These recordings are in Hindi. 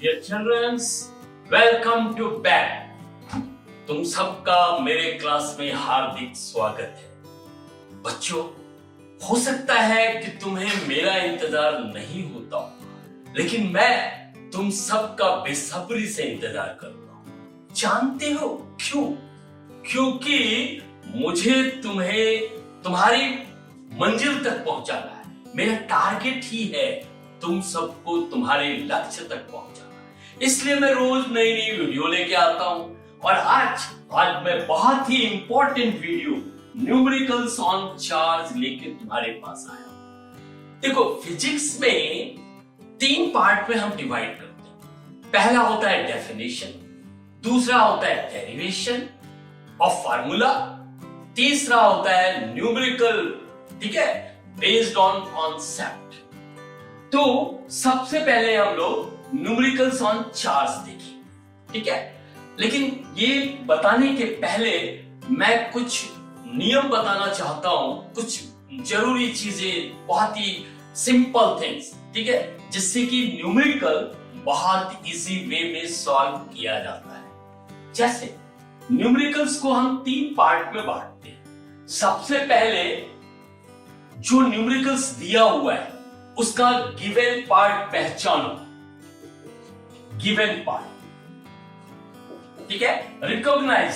Dear children, welcome to back. तुम सबका मेरे क्लास में हार्दिक स्वागत है। बच्चों, हो सकता है कि तुम्हें मेरा इंतजार नहीं होता, लेकिन मैं तुम सबका बेसब्री से इंतजार करता हूं। जानते हो क्यों? क्योंकि मुझे तुम्हें तुम्हारी मंजिल तक पहुंचाना है। मेरा टारगेट ही है तुम सबको तुम्हारे लक्ष्य तक पहुंचाना। इसलिए मैं रोज नई नई वीडियो लेके आता हूं और आज मैं बहुत ही important video numericals on charge लेके तुम्हारे पास आया हूं। देखो, फिजिक्स में 3 पार्ट में हम डिवाइड करते हैं। पहला होता है डेफिनेशन, दूसरा होता है डेरिवेशन ऑफ फार्मूला, तीसरा होता है न्यूमेरिकल, ठीक है, बेस्ड ऑन कॉन्सेप्ट। तो सबसे पहले हम लोग न्यूमेरिकल्स ऑन चार्ज देखें, ठीक है। लेकिन ये बताने के पहले मैं कुछ नियम बताना चाहता हूं, कुछ जरूरी चीजें, बहुत ही सिंपल थिंग्स, ठीक है, जिससे कि न्यूमेरिकल बहुत इजी वे में सॉल्व किया जाता है। जैसे न्यूमेरिकल्स को हम 3 पार्ट में बांटते हैं। सबसे पहले जो न्यूमेरिकल्स दिया हुआ है उसका गिवन पार्ट पहचानो। गिवन पार्ट, ठीक है, रिकॉग्नाइज,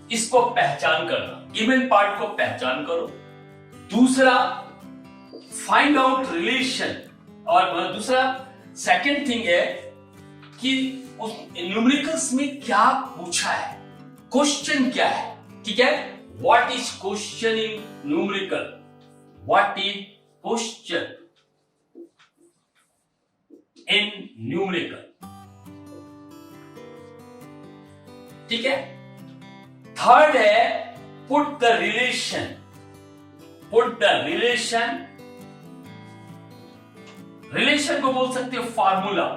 इसको पहचान करना, गिवन पार्ट को पहचान करो। दूसरा, फाइंड आउट रिलेशन, और दूसरा सेकंड थिंग है कि उस न्यूमेरिकल्स में क्या पूछा है, क्वेश्चन क्या है, ठीक है। What is question in numerical? What is question in numerical, ठीक है। थर्ड है put the relation. Put the relation, relation को बोल सकते हो फार्मूला,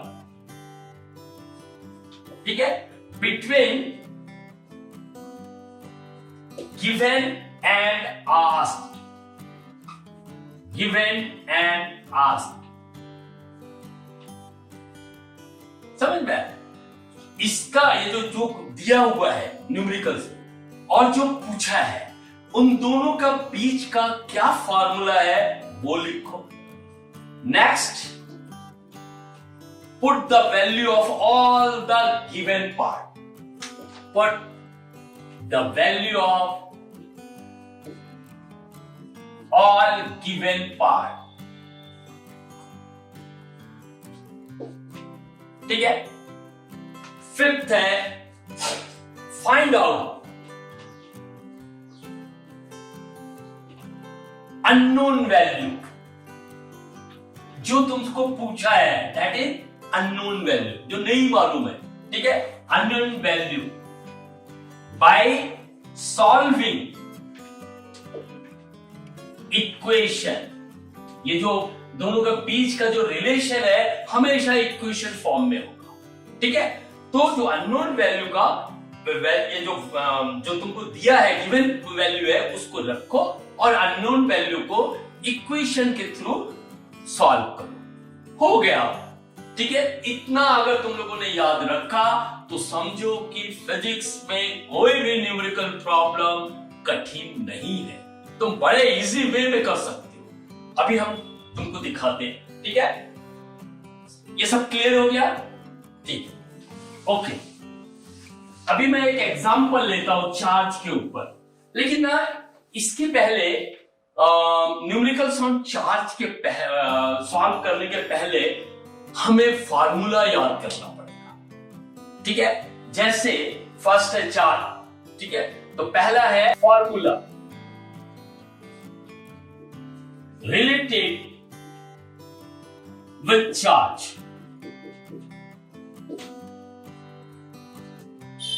ठीक है, between given and asked. Given and asked, समझ में? इसका ये जो दिया हुआ है न्यूमेरिकल्स और जो पूछा है, उन दोनों का बीच का क्या फार्मूला है वो लिखो। Next, put the value of all the given part. Put the value of all given part, ठीक है। फिफ्थ है फाइंड आउट अननोन वैल्यू। जो तुमको पूछा है दैट इज अननोन वैल्यू, जो नहीं मालूम है, ठीक है, unknown value by solving equation. ये जो दोनों के बीच का जो रिलेशन है हमेशा इक्वेशन फॉर्म में होगा, ठीक है। तो जो अननोन वैल्यू का ये जो तुमको दिया है, गिवन वैल्यू है, उसको रखो और अननोन वैल्यू को इक्वेशन के थ्रू सॉल्व करो। हो गया, ठीक है। इतना अगर तुम लोगों ने याद रखा तो समझो कि फिजिक्स में कोई भी न्यूमेरिकल प्रॉब्लम कठिन नहीं है, तुम बड़े इजी वे में कर सकते हो। अभी हम तुमको दिखाते हैं, ठीक है। ये सब क्लियर हो गया? ठीक है, ओके। अभी मैं एक एग्जांपल लेता हूं चार्ज के ऊपर, लेकिन ना इसके पहले न्यूमेरिकल्स ऑन चार्ज के सॉल्व करने के पहले हमें फार्मूला याद करना पड़ेगा, ठीक है। जैसे फर्स्ट है चार्ज, ठीक है, तो पहला है formula related with charge,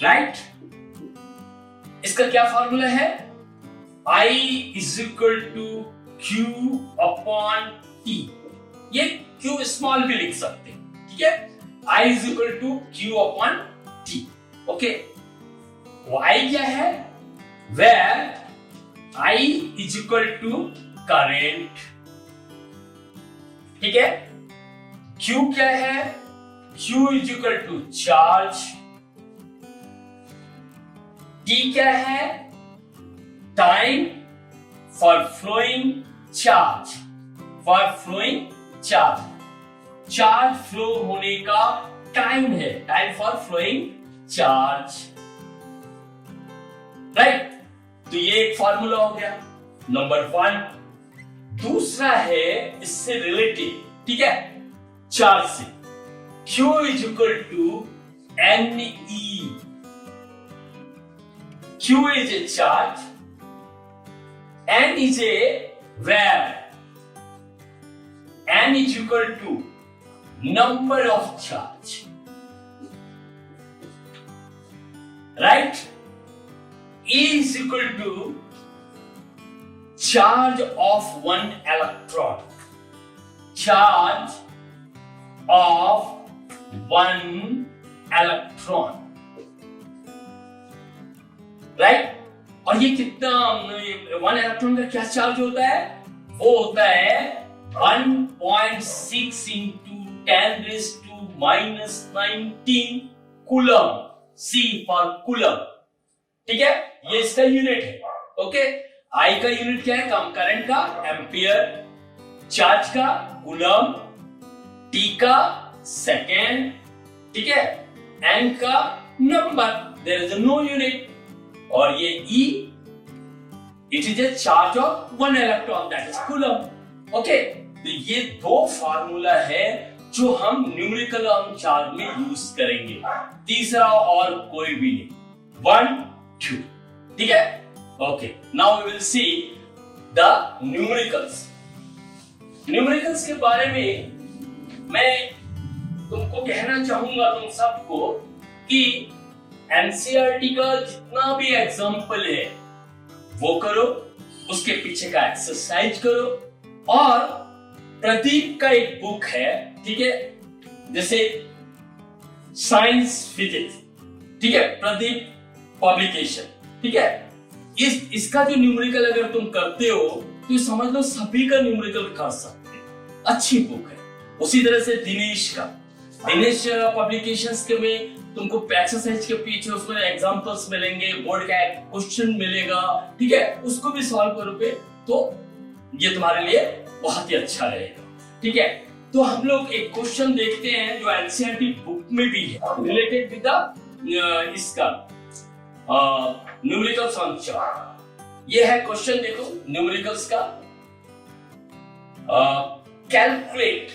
right? इसका क्या फॉर्मूला है? I is equal to Q upon T। ये Q स्मॉल भी लिख सकते हैं, ठीक है। I is equal to Q upon T, okay. Y क्या है? Where I is equal to current, ठीक है। Q क्या है? Q is equal to charge. T क्या है? Time for flowing charge, for flowing charge. Charge flow होने का टाइम है, time for flowing charge, right? तो ये एक फॉर्मूला हो गया नंबर 1। दूसरा है इससे रिलेटेड, ठीक है, चार्ज से। Q is equal to NE। Q is a charge, N is a wave. N is equal to number of charge, right? E is equal to charge of one electron. Charge of one electron. Right? और ये कितना, 1 इलेक्ट्रॉन का क्या चार्ज होता है? वो होता है 1.6 into 10⁻⁻19 coulomb. C for coulomb, ठीक है? ये इसका यूनिट है। ओके, I का यूनिट क्या है? करंट का एम्पियर, चार्ज का कूलम, T का सेकेंड, ठीक है, N का number, there is no unit. और ये E, it is a charge of 1 electron, that is coulomb. Okay, तो ये दो फार्मूला है जो हम न्यूमेरिकल चार्ज में यूज करेंगे। तीसरा और कोई भी नहीं। 1 2, ठीक है? Okay, now we will see the numericals. Numericals के बारे में मैं तुमको कहना चाहूंगा, तुम सबको, कि एनसीईआरटी का जितना भी एग्जाम्पल है वो करो, उसके पीछे का एक्सरसाइज करो। और प्रदीप का एक बुक है, ठीक है, जैसे साइंस फिजिक्स, ठीक है, प्रदीप पब्लिकेशन, ठीक है, इसका जो न्यूमेरिकल अगर तुम करते हो तो समझ लो सभी का न्यूमेरिकल कर सकते हो। अच्छी बुक है। उसी तरह से दिनेश पब्लिकेशंस के में तुमको एक्सरसाइज के पीछे उसमें एग्जांपल्स मिलेंगे, बोर्ड का क्वेश्चन मिलेगा, ठीक है, उसको भी सॉल्व करोगे तो ये तुम्हारे लिए बहुत ही अच्छा रहेगा, ठीक है? तो हम लोग एक क्वेश्चन देखते हैं जो एनसीईआरटी बुक में भी है, रिलेटेड विद द इसका न्यूमेरिकल्स ऑन चार्ट। ये है क्वेश्चन, देखो न्यूमेरिकल्स का। Calculate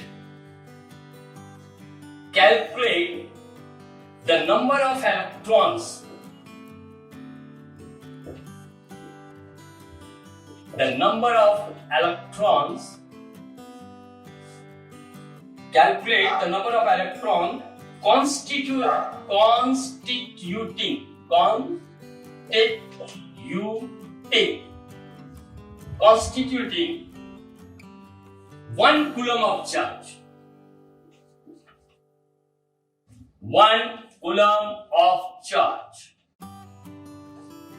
the number of electrons calculate the number of electron constituting 1 coulomb of charge. 1 coulomb of charge.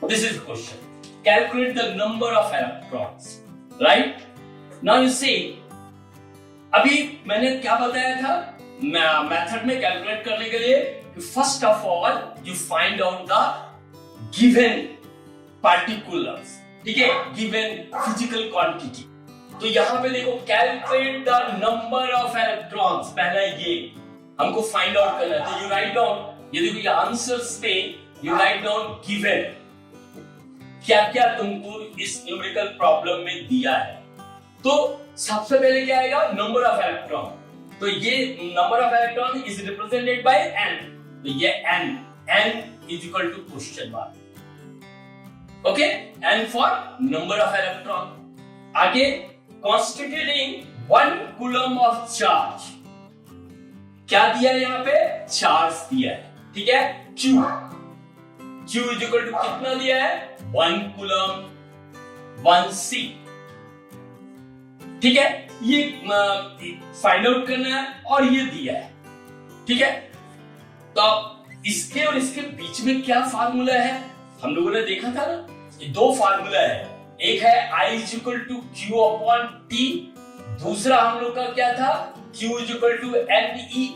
This is the question. Calculate the number of electrons. Right? Now you see, अभी मैंने क्या बताया था मेथड में कैलकुलेट करने के लिए? First of all you find out the given particulars, ठीक है, गिवन फिजिकल क्वांटिटी। तो यहां पे देखो, calculate the number of electrons, पहला ये हमको फाइंड आउट करना है। तो यू राइट डाउन, ये देखो ये आंसर्स पे यू राइट डाउन गिवन, क्या क्या तुमको इस न्यूमेरिकल प्रॉब्लम में दिया है। तो सबसे पहले क्या आएगा? Number of electron. तो ये number of electron is represented by n, तो ये n is equal to question mark. Okay, n for number of electron. आगे कॉन्स्टिट्यूटिंग 1 कूलम ऑफ चार्ज, क्या दिया है यहाँ पे? चार्ज दिया है, ठीक है, Q इज इक्वल टू कितना दिया है? 1 कूलम 1C, ठीक है, ये फाइंड आउट करना है और ये दिया है, ठीक है। तो इसके और इसके बीच में क्या फार्मूला है? हम लोगों ने देखा था ना, ये दो फार्मूला है, एक है I is equal to Q upon T, दूसरा हम लोग का क्या था? Q is equal to N E,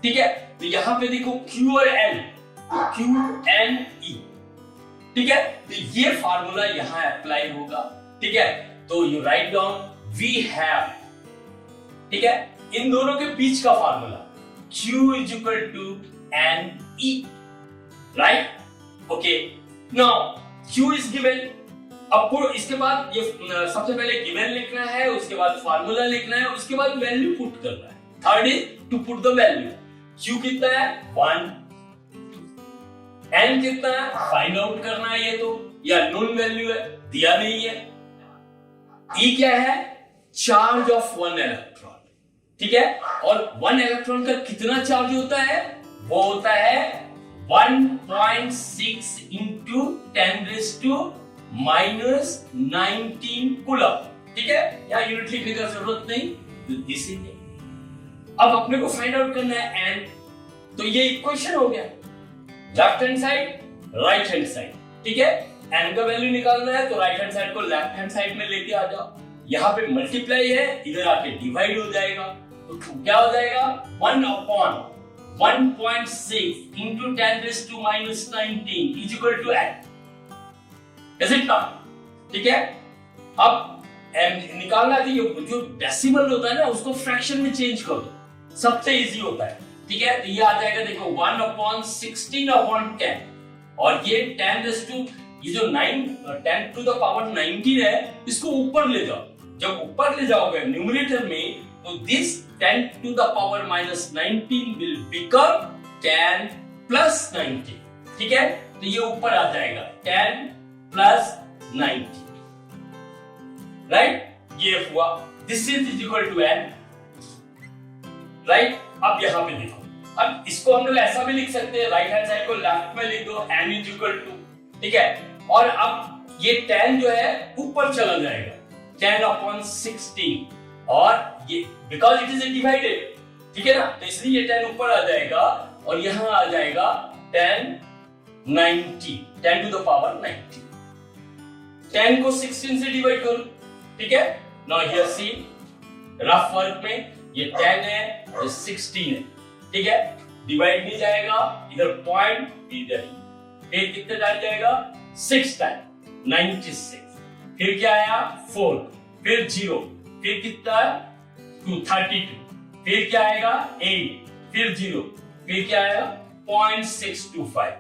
ठीक है। तो यहां पे देखो Q और N, Q N E, ठीक है। तो ये फार्मूला यहां अप्लाई होगा, ठीक है। तो you write down we have, ठीक है, इन दोनों के बीच का formula Q is equal to N E, right, okay. Now Q is given, अब इसके बाद ये सबसे पहले गिवन लिखना है, उसके बाद फार्मूला लिखना है, उसके बाद वैल्यू पुट करना है। Third is to put the value. Q कितना है 1, N कितना है फाइंड आउट करना है, ये तो या नोन वैल्यू है, दिया नहीं है। E क्या है चार्ज ऑफ 1 इलेक्ट्रॉन, ठीक है। और 1 इलेक्ट्रॉन का कितना चार्ज होता है, वो होता है 1.6 इंटू 10⁻⁻19 कूलम, ठीक है। यहाँ यूनिट लिखने का जरूरत नहीं, तो इसीलिए अब अपने को फाइंड आउट करना है n। तो ये इक्वेशन हो गया, left hand side right hand side, ठीक है। n का वैल्यू निकालना है तो राइट हैंड साइड को लेफ्ट हैंड साइड में लेके आ जाओ। यहाँ पे मल्टीप्लाई है, इधर आके डिवाइड हो जाएगा, तो क्या हो जाएगा 1/1.6 into 10⁻⁻19 is equal to n, is it not, ठीक है। अब निकालना है, तो जो डेसिमल होता है ना उसको फ्रैक्शन में चेंज कर दो, सबसे इजी होता है, ठीक है। तो ये आ जाएगा देखो 1/16/10, और ये 10 ये जो 10 टू द पावर 19 है, इसको ऊपर ले जाओ। जब ऊपर ले जाओगे न्यूमरेटर में, तो this 10 to the power -19 will become 10 plus 19, ठीक है। तो ये ऊपर आ जाएगा 10 प्लस 19, राइट, ये हुआ, this is equal to n, right. अब यहां पे देखो, अब इसको हम लोग ऐसा भी लिख सकते हैं, राइट हैंड साइड को लेफ्ट में लिख दो n इज इक्वल टू, ठीक है। और अब ये 10 जो है ऊपर चला जाएगा 10/16, और ये बिकॉज इट इज डिवाइडेड, ठीक है ना, तो इसलिए ये 10 ऊपर आ जाएगा, और यहां आ जाएगा 10 टू द पावर 90। 10 को 16 से डिवाइड करो, ठीक है। Now here see rough work में ये 10 है, ये 16 है, ठीक है। डिवाइड नहीं जाएगा, इधर पॉइंट इधर, फिर कितने डाल जाएगा 6 टाइम 96, फिर क्या आया 4, फिर 0, फिर कितना 232, फिर क्या आएगा 8, फिर 0, फिर क्या आएगा 0.625।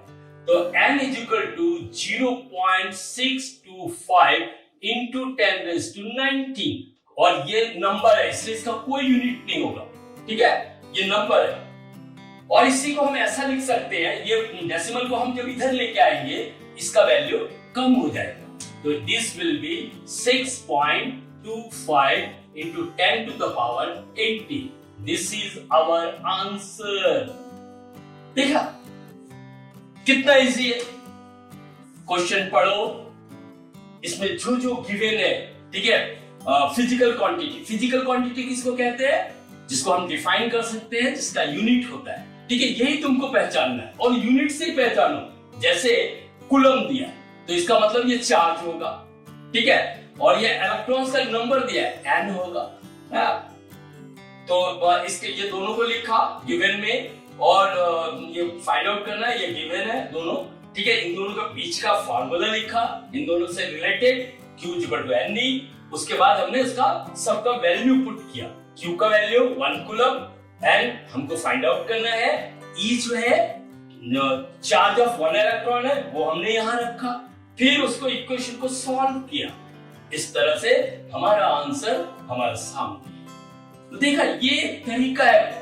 तो n is equal to 0.625 into 10⁻19, और ये नंबर है इसलिए इसका कोई यूनिट नहीं होगा, ठीक है, ये नंबर है। और इसी को हम ऐसा लिख सकते हैं, ये डेसिमल को हम जब इधर लेके आएंगे इसका वैल्यू कम हो जाएगा, तो this will be 6.25 into 10 to the power 80। This is our answer. देखा कितना इजी है, क्वेश्चन पढ़ो, इसमें जो जो गिवन है, ठीक है। फिजिकल क्वांटिटी, फिजिकल क्वांटिटी किसको कहते हैं, जिसको हम डिफाइन कर सकते हैं, जिसका यूनिट होता है, ठीक है। यही तुमको पहचानना है, और यूनिट से ही पहचानो। जैसे कूलम दिया तो इसका मतलब ये चार्ज होगा, ठीक है, और ये इलेक्ट्रॉन्स का नंबर दिया है n होगा, तो इसके ये दोनों को लिखा गिवन में, और ये फाइंड आउट करना है, ये गिवन है दोनों, ठीक है। इन दोनों के बीच का फार्मूला लिखा, इन दोनों से related Q equal to n, उसके बाद हमने इसका सबका वैल्यू पुट किया। Q का वैल्यू 1 कूलम, एंड हमको फाइंड आउट करना है E जो है चार्ज ऑफ 1 इलेक्ट्रॉन है, वो हमने यहां रखा, फिर उसको इक्वेशन को सॉल्व किया, इस तरह से हमारा आंसर हमारे सामने। तो देखा ये तरीका है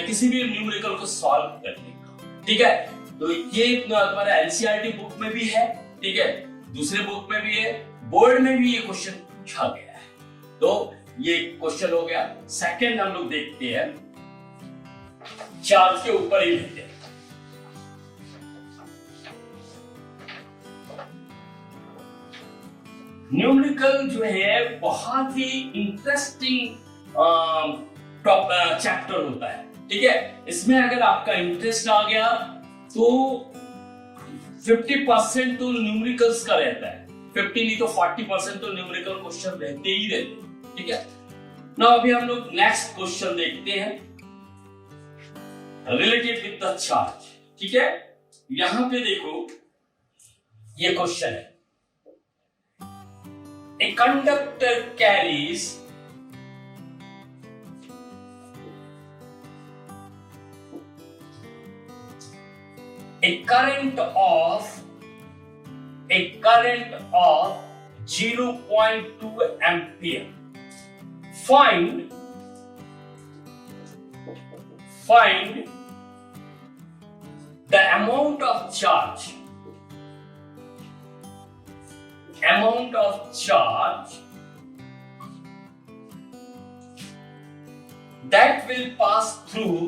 किसी भी न्यूमेरिकल को सॉल्व करने का, ठीक है। तो ये हमारा एनसीईआरटी बुक में भी है, ठीक है, दूसरे बुक में भी है, बोर्ड में भी ये क्वेश्चन पूछा गया है। तो ये क्वेश्चन हो गया। सेकंड हम लोग देखते हैं, चार्ज के ऊपर ही लेते हैं। न्यूमेरिकल जो है बहुत ही इंटरेस्टिंग चैप्टर होता है, ठीक है। इसमें अगर आपका इंटरेस्ट आ गया तो 50% तो न्यूमेरिकल्स का रहता है, 50 नहीं तो 40% तो न्यूमेरिकल क्वेश्चन रहते ही रहते, ठीक है। ना अभी हम लोग नेक्स्ट क्वेश्चन देखते हैं रिलेटेड विद द चार्ज। ठीक है, यहां पे देखो ये क्वेश्चन है, a conductor carries a current of 0.2 ampere. Find the amount of charge that will pass through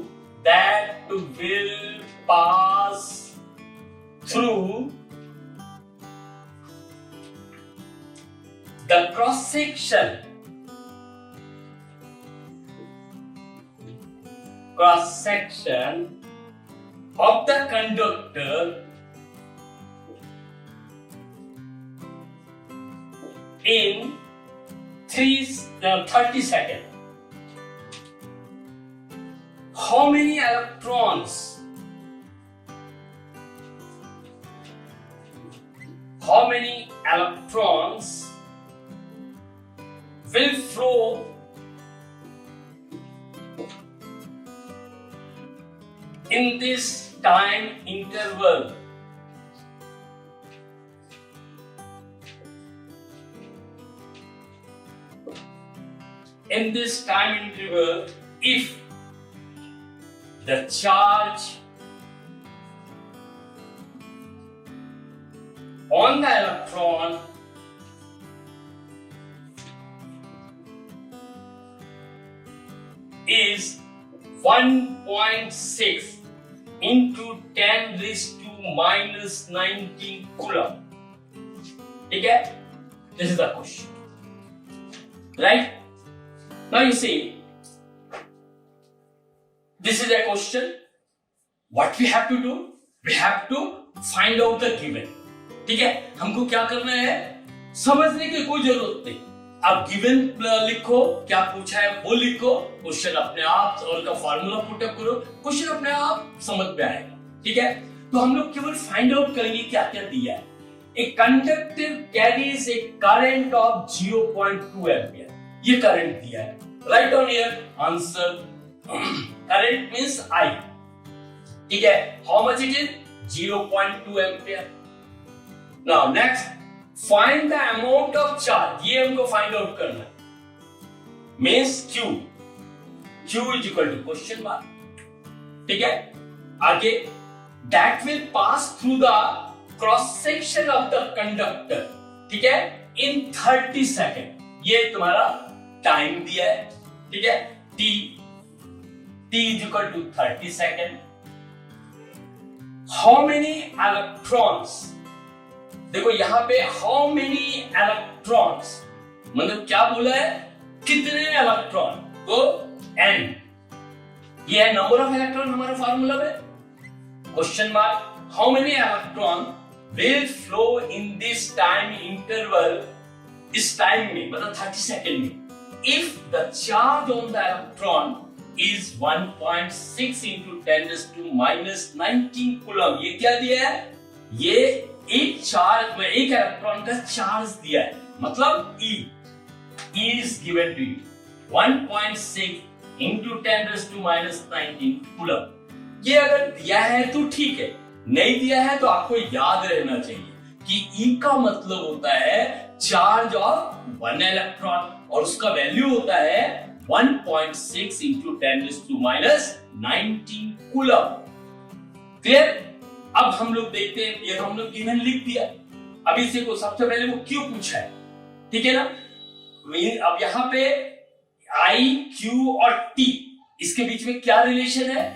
the cross section of the conductor in 30 seconds. How many electrons will flow in this time interval? If the charge on the electron is 1.6 into 10 raised to minus 19 coulomb. ठीक है? This is the question. Right? Now you see, this is a question. What we have to do? We have to find out the given. ठीक है, हमको क्या करना है, समझने की कोई जरूरत नहीं। आप गिवन लिखो, क्या पूछा है वो लिखो, क्वेश्चन अपने आप और का फार्मूला पुटअप करो, क्वेश्चन अपने आप समझ में आएगा। ठीक है, तो हम लोग केवल फाइंड आउट करेंगे क्या क्या दिया है। A conductor carries a current of 0.2 ampere, ये करंट दिया है। Write on here answer, current means I. ठीक है, how much it is 0.2 ampere. Now next, find the amount of charge, ये हमको फाइंड आउट करना है, means Q is equal to question mark. ठीक है, आगे that will pass through the cross section of the conductor, ठीक है, इन 30 सेकेंड, ये तुम्हारा टाइम दिया है। ठीक है, T is equal to 30 second. How many electrons, देखो यहां पे हाउ मेनी इलेक्ट्रॉन्स मतलब क्या बोला है, कितने इलेक्ट्रॉन, तो n, ये है नंबर ऑफ इलेक्ट्रॉन हमारे फार्मूला में। Question mark, how many electron will flow in this time interval, इस टाइम में मतलब 30 सेकेंड में, if the charge on the electron is 1.6 into 10 raised to minus 19 coulomb. ये क्या दिया है, ये एक चार्ज में एक इलेक्ट्रॉन का चार्ज दिया है, मतलब E is given to you 1.6 into 10 raised to minus 19 coulomb. ये अगर दिया है तो ठीक है, नहीं दिया है तो आपको याद रहना चाहिए कि E का मतलब होता है चार्ज ऑफ 1 इलेक्ट्रॉन और उसका वैल्यू होता है 1.6 into 10 raised to minus 19 coulomb. Clear? अब हम लोग देखते हैं, ये तो हम लोग गिवन लिख दिया। अब इसे को सबसे पहले वो क्यों पूछा है, ठीक है ना। अब यहाँ पे I, Q और T, इसके बीच में क्या रिलेशन है,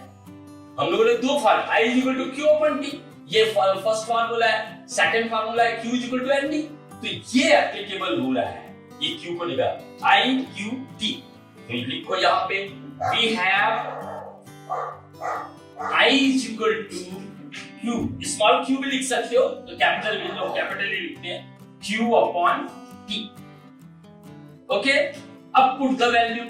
हम लोगों ने दो formula, I is equal to Q upon T, ये फर्स्ट फार्मूला है, सेकंड फार्मूला है Q is equal to ND, तो ये एप्लीकेबल हो रहा है, ये Q को लिखा I, Q, T। तो लिखो यहाँ पे we have I is equal to Q, small q भी लिख सकते हो, तो कैपिटल भी लो, कैपिटल ही लिखते हैं, Q upon T। ओके, अब पुट द वैल्यू,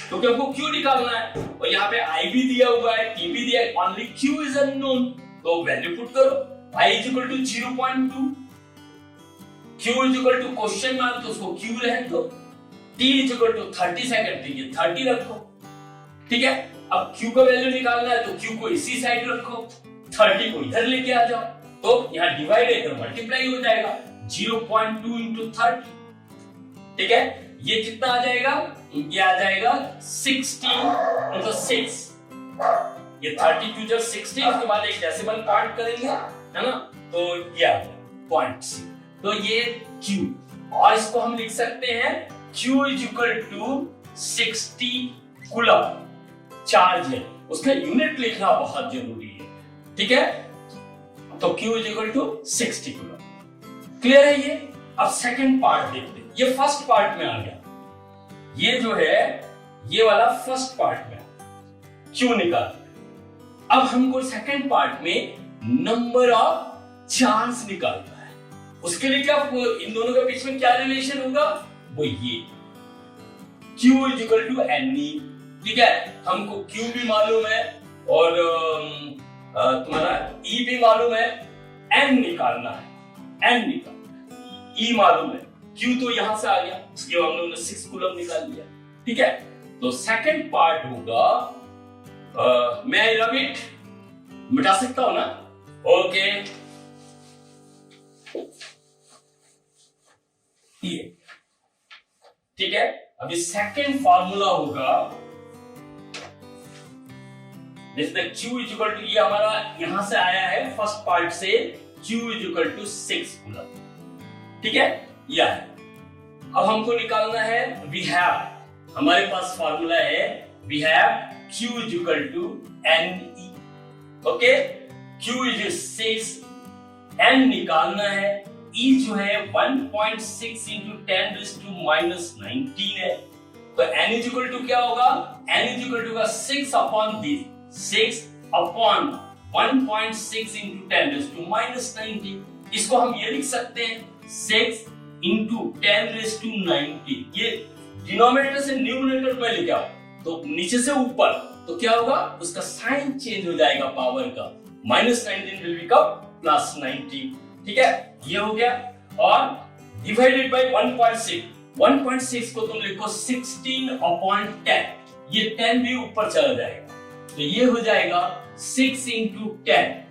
क्योंकि हमको Q निकालना है और यहाँ पे I भी दिया हुआ है, T भी दिया है, ओनली Q इज अननोन, तो वैल्यू पुट करो। I is equal to 0.2, Q is equal to question mark, तो उसको Q रहने दो, T is equal to 30 second, ये 30 रखो, ठीक है। अब Q का वैल्यू निकालना है तो Q को इसी साइड रखो, 30 को इधर लेके आ जाओ, तो यहाँ डिवाइड इधर मल्टीप्लाई हो जाएगा, 0.2 into 30, ठीक है। ये कितना आ जाएगा, ये आ जाएगा 16 into 6, ये 32 जब 16, उसके बाद एक डेसिमल पॉइंट करेंगे, है ना, तो ये आ गया पॉइंट, तो ये Q, और इसको हम लिख सकते हैं Q is equal to 60 coulomb charge है, उसका यूनिट लिखना बहुत जरूरी है, ठीक है। तो Q is equal to 60 coulomb, clear है ये। अब सेकंड पार्ट देखते हैं, ये फर्स्ट पार्ट में आ गया, ये जो है ये वाला फर्स्ट पार्ट में Q निकाल। अब हमको सेकंड पार्ट में नंबर ऑफ चार्ज निकालना है, उसके लिए क्या इन दोनों के बीच में क्या रिलेशन होगा, वो ये Q is equal to NE, ठीक है। हमको Q भी मालूम है और तुम्हारा E भी मालूम है, N निकालना है, N निकालना है, E मालूम है, Q तो यहां से आ गया, उसके बाद हमने 6 कूलम निकाल लिया, ठीक है। तो सेकंड पार्ट होगा, मैं रब इट मिटा सकता हूं ना, ओके, ये ठीक है। अभी सेकंड फार्मूला होगा, जैसे Q इज इक्वल टू, ये हमारा यहां से आया है फर्स्ट पार्ट से, Q is equal to 6 coulomb, ठीक है, यह है। अब हमको निकालना है, वी हैव, हमारे पास फार्मूला है, we have Q is equal to NE, okay, Q is 6, N निकालना है, E जो है 1.6 into 10 raised to minus 19 है, तो N इज इक्वल टू क्या होगा, N इज इक्वल टू का 6 upon this, 6 upon 1.6 into 10 raised to minus 19, इसको हम ये लिख सकते हैं 6 into 10 raised to 19, ये डिनोमिनेटर से न्यूमरेटर में लेके आओ, तो नीचे से ऊपर, तो क्या होगा, उसका साइन चेंज हो जाएगा पावर का, minus 19 will become plus 19, ठीक है, ये हो गया। और डिवाइडेड बाय 1.6, 1.6 को तुम लिखो 16 अपॉन 10, ये 10 भी ऊपर चला जाएगा, तो ये हो जाएगा 6 into 10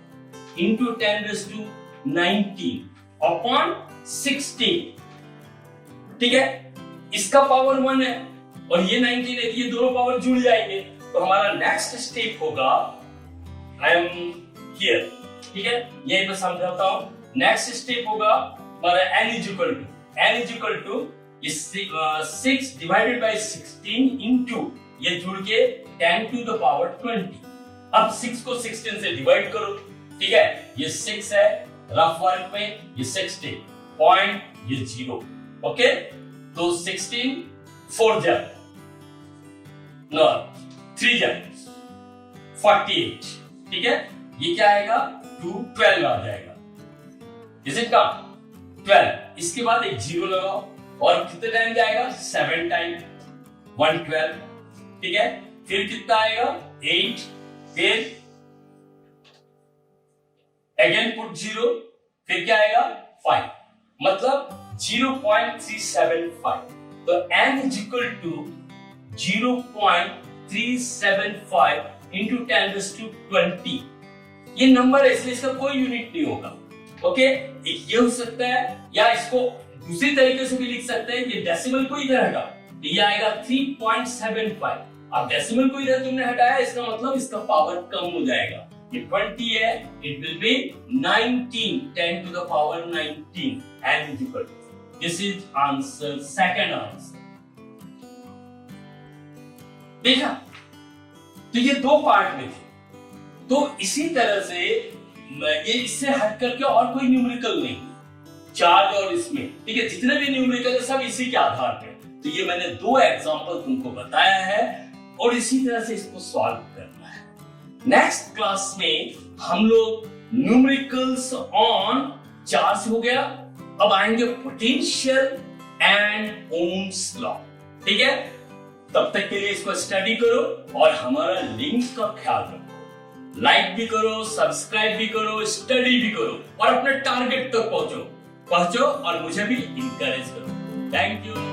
raised to 19 अपॉन 16, ठीक है। इसका पावर 1 है और ये 19 है, ये दोनों पावर जुड़ जाएंगे, तो हमारा नेक्स्ट स्टेप होगा, आई एम हियर, ठीक है, यही मैं समझाता हूं। नेक्स्ट स्टेप होगा हमारा n इज इक्वल टू ये 6 डिवाइडेड बाय 16 इनटू ये जुड़ के 10 टू द पावर 20। अब 6 को 16 से डिवाइड करो, ठीक है, ये 6 है रफ वर्क में, ये 60 पॉइंट, ये 0, ओके, तो 16 4 जब नो 3 जब 48, ठीक है, ये क्या आएगा 2 12 आ जाएगा, इज इट का 12, इसके बाद एक 0 लगाओ और कितने टाइम जाएगा 7 टाइम 112, ठीक है, फिर कितना आएगा 8, फिर अगेन पुट 0, फिर क्या आएगा 5, मतलब 0.375, तो n is equal to 0.375 into 10⁻²0, ये नंबर है इसलिए इसका कोई यूनिट नहीं होगा, ओके। ये हो सकता है, या इसको दूसरी तरीके से भी लिख सकते हैं, ये डेसिमल को इधर हटा, तो ये आएगा 3.75, अब डेसिमल को इधर तुमने हटाया, इसका मतलब इसका पावर कम हो जाएगा, ये 20 है, it will be 19, 10 to the power 19, n is equal to, this is answer, second answer, देखा, तो ये दो पार्ट में थे, तो इसी तरह से ये इससे हट करके और कोई न्यूमेरिकल नहीं, चार्ज और इसमें, ठीक है, जितने भी न्यूमेरिकल है सब इसी के आधार पे, तो ये मैंने दो एग्जांपल तुमको बताया है और इसी तरह से इसको सॉल्व करना है। नेक्स्ट क्लास में हम लोग न्यूमेरिकल्स ऑन चार्ज हो गया, अब आएंगे पोटेंशियल एंड ओम्स लॉ, ठीक है? तब तक के लिए इसको स्टडी करो और हमारा लिंक का ख्याल रखो। लाइक भी करो, सब्सक्राइब भी करो, स्टडी भी करो और अपने टारगेट तक पहुंचो और मुझे भी इंकरेज करो। Thank you.